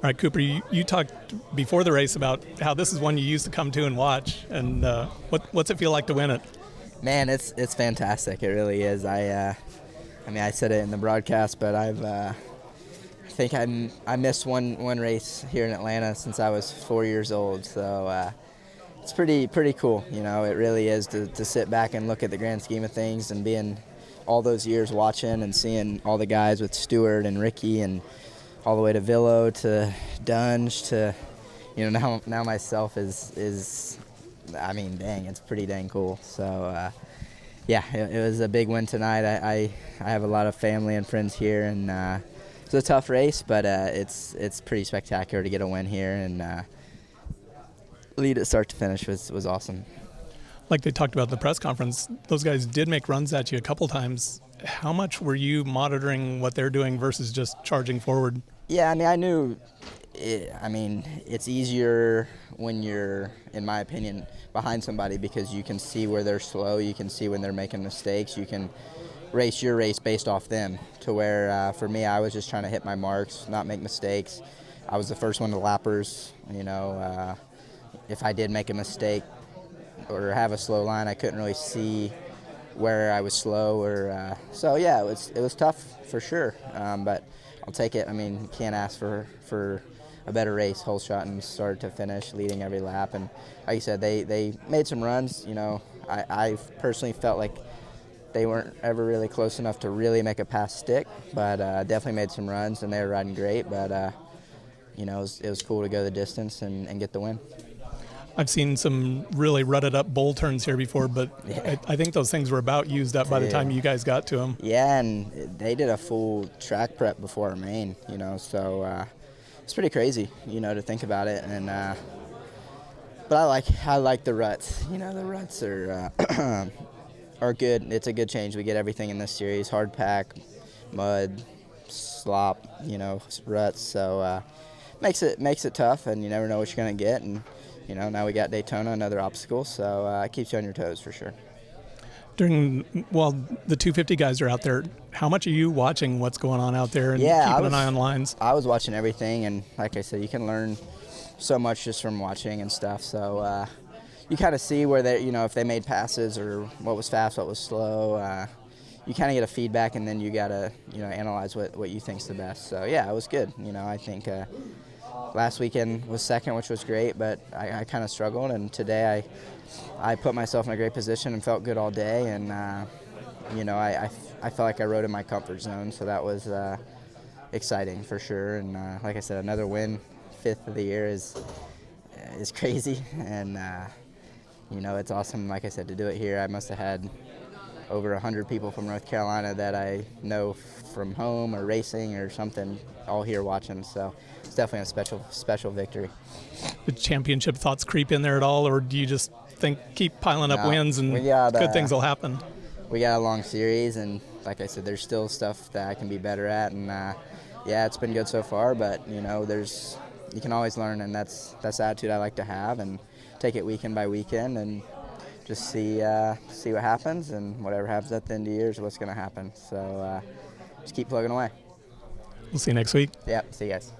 All right, Cooper, you talked before the race about how this is one you used to come to and watch, and what's it feel like to win it? Man, it's fantastic. It really is. I mean, I said it in the broadcast, but I think I missed one race here in Atlanta since I was 4 years old. So it's pretty cool. You know, it really is to sit back and look at the grand scheme of things and being all those years watching and seeing all the guys with Stewart and Ricky and all the way to Villo to Dunge to, you know, now myself is I mean, dang, it's pretty dang cool. So yeah, it was a big win tonight. I have a lot of family and friends here, and it's a tough race, but it's pretty spectacular to get a win here, and lead it start to finish was awesome. Like they talked about at the press conference, those guys did make runs at you a couple times. How much were you monitoring what they're doing versus just charging forward? Yeah, I mean, I knew. It's easier when you're, in my opinion, behind somebody because you can see where they're slow, you can see when they're making mistakes, you can race your race based off them. To where for me, I was just trying to hit my marks, not make mistakes. I was the first one to lappers. You know, if I did make a mistake or have a slow line, I couldn't really see where I was slow. Or so yeah, it was tough for sure, but I'll take it. I mean, you can't ask for a better race, whole shot and start to finish, leading every lap. And like you said, they made some runs. You know, I personally felt like they weren't ever really close enough to really make a pass stick, but definitely made some runs, and they were riding great. But you know, it was cool to go the distance and get the win. I've seen some really rutted up bowl turns here before, but yeah. I think those things were about used up by the time you guys got to them. Yeah, and they did a full track prep before our main, you know, so it's pretty crazy, you know, to think about it. And but I like the ruts. You know, the ruts are are good. It's a good change. We get everything in this series: hard pack, mud, slop, you know, ruts. So makes it tough, and you never know what you're gonna get. And you know, now we got Daytona, another obstacle, so it keeps you on your toes for sure. While the 250 guys are out there, how much are you watching what's going on out there and keeping an eye on lines? I was watching everything, and like I said, you can learn so much just from watching and stuff. So you kind of see where they, you know, if they made passes or what was fast, what was slow. You kind of get a feedback, and then you gotta, you know, analyze what you think's the best. So yeah, it was good. You know, I think. Last weekend was second, which was great, but I kind of struggled, and today I put myself in a great position and felt good all day, and you know, I felt like I rode in my comfort zone, so that was exciting for sure. And like I said, another win, 5th of the year is crazy, and you know, it's awesome. Like I said, to do it here, I must have had over 100 people from North Carolina that I know from home or racing or something, all here watching. So it's definitely a special victory. Did championship thoughts creep in there at all, or do you just think keep piling up wins and good things will happen? We got a long series, and like I said, there's still stuff that I can be better at, and yeah, it's been good so far. But you know, you can always learn, and that's the attitude I like to have, and take it weekend by weekend, and just see what happens, and whatever happens at the end of the year is what's going to happen. So just keep plugging away. We'll see you next week. Yeah, see you guys.